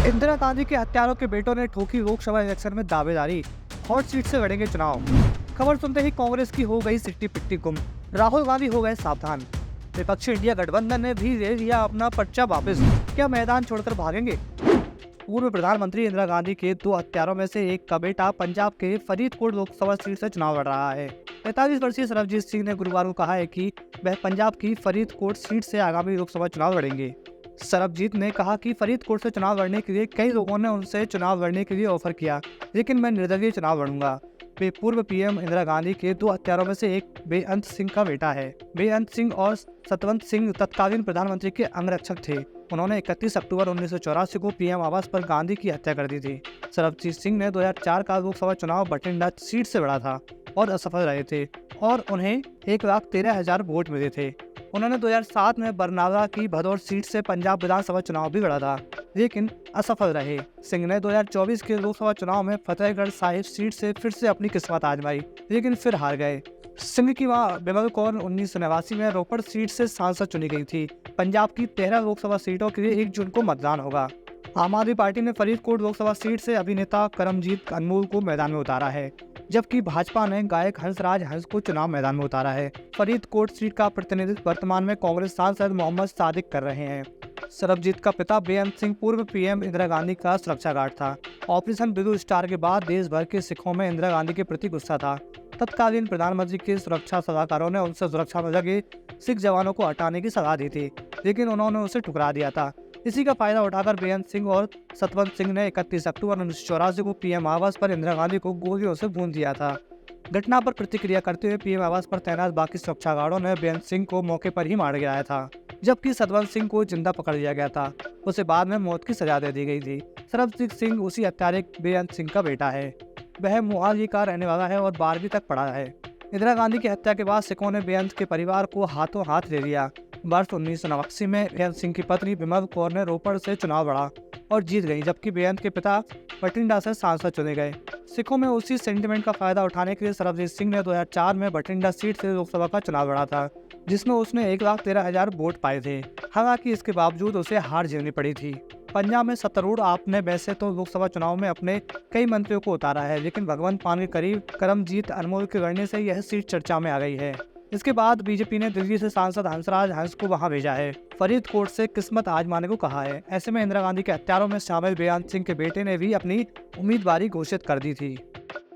इंदिरा गांधी के हत्यारों के बेटों ने ठोकी लोकसभा इलेक्शन में दावेदारी, हॉट सीट से लड़ेंगे चुनाव। खबर सुनते ही कांग्रेस की हो गई सिट्टी पिट्टी गुम, राहुल गांधी हो गए सावधान। विपक्षी इंडिया गठबंधन ने भी ले लिया अपना पर्चा वापस, क्या मैदान छोड़कर भागेंगे? पूर्व प्रधानमंत्री इंदिरा गांधी के दो हत्यारों में से एक का बेटा पंजाब के फरीदकोट लोकसभा सीट से चुनाव लड़ रहा है। 45 वर्षीय सरबजीत सिंह ने गुरुवार को कहा है कि वह पंजाब की फरीदकोट सीट से आगामी लोकसभा चुनाव लड़ेंगे। सरबजीत ने कहा कि फरीदकोट से चुनाव लड़ने के लिए कई लोगों ने उनसे चुनाव लड़ने के लिए ऑफर किया, लेकिन मैं निर्दलीय चुनाव लड़ूंगा। वे पूर्व पीएम इंदिरा गांधी के दो हत्यारों में से एक बेअंत सिंह का बेटा है। बेअंत सिंह और सतवंत सिंह तत्कालीन प्रधानमंत्री के अंगरक्षक थे। उन्होंने 31 अक्टूबर 1984 को पीएम आवास पर गांधी की हत्या कर दी थी। सरबजीत सिंह ने 2004 का लोकसभा चुनाव बठिंडा सीट से लड़ा था और असफल रहे थे और उन्हें 1,13,000 वोट मिले थे। उन्होंने 2007 में बरनाला की भदौर सीट से पंजाब विधानसभा चुनाव भी लड़ा था, लेकिन असफल रहे। सिंह ने 2024 के लोकसभा चुनाव में फतेहगढ़ साहिब सीट से फिर से अपनी किस्मत आजमाई, लेकिन फिर हार गए। सिंह की मां बिमल कौर 1989 में रोपड़ सीट से सांसद चुनी गई थी। पंजाब की 13 लोकसभा सीटों के लिए 1 जून को मतदान होगा। आम आदमी पार्टी ने फरीदकोट लोकसभा सीट से अभिनेता करमजीत अनमोल को मैदान में उतारा है, जबकि भाजपा ने गायक हंसराज हंस को चुनाव मैदान में उतारा है। फरीदकोट सीट का प्रतिनिधित्व वर्तमान में कांग्रेस सांसद मोहम्मद सादिक कर रहे हैं। सरबजीत का पिता बेअंत सिंह पूर्व पीएम इंदिरा गांधी का सुरक्षा गार्ड था। ऑपरेशन ब्लू स्टार के बाद देश भर के सिखों में इंदिरा गांधी के प्रति गुस्सा था। तत्कालीन प्रधानमंत्री के सुरक्षा सलाहकारों ने उनसे सुरक्षा में लगे सिख जवानों को हटाने की सलाह दी थी, लेकिन उन्होंने उसे ठुकरा दिया था। इसी का फायदा उठाकर बेअंत सिंह और सतवंत सिंह ने 31 अक्टूबर 1984 को पीएम आवास पर इंदिरा गांधी को गोलियों से भून दिया था। घटना पर प्रतिक्रिया करते हुए पीएम आवास पर तैनात बाकी सुरक्षा गार्डों ने बेअंत सिंह को मौके पर ही मार गिराया था, जबकि सतवंत सिंह को जिंदा पकड़ लिया गया था। उसे बाद में मौत की सजा दे दी गई थी। सरबजीत सिंह उसी हत्यारे बेअंत सिंह का बेटा है। वह मोहाली का रहने वाला है और 12वीं तक पढ़ा है। इंदिरा गांधी की हत्या के बाद सिखों ने बेअंत के परिवार को हाथों हाथ ले लिया। वर्ष 1989 में बेअंत सिंह की पत्नी बिमल कौर ने रोपड़ से चुनाव लड़ा और जीत गई, जबकि बेअंत के पिता बठिंडा से सांसद चुने गए। सिखों में उसी सेंटिमेंट का फायदा उठाने के लिए सरबजीत सिंह ने 2004 में बठिंडा सीट से लोकसभा का चुनाव लड़ा था, जिसमें उसने 1,13,000 वोट पाए थे। हालांकि इसके बावजूद उसे हार झेलनी पड़ी थी। पंजाब में सत्तारूढ़ आप ने वैसे तो लोकसभा चुनाव में अपने कई मंत्रियों को उतारा है, लेकिन भगवंत मान के करीब करमजीत अनमोल के लड़ने से यह सीट चर्चा में आ गई है। इसके बाद बीजेपी ने दिल्ली से सांसद हंसराज हंस को वहां भेजा है। फरीदकोट से किस्मत आजमाने को कहा है। ऐसे में इंदिरा गांधी के हत्यारों में शामिल बेअंत सिंह के बेटे ने भी अपनी उम्मीदवारी घोषित कर दी थी।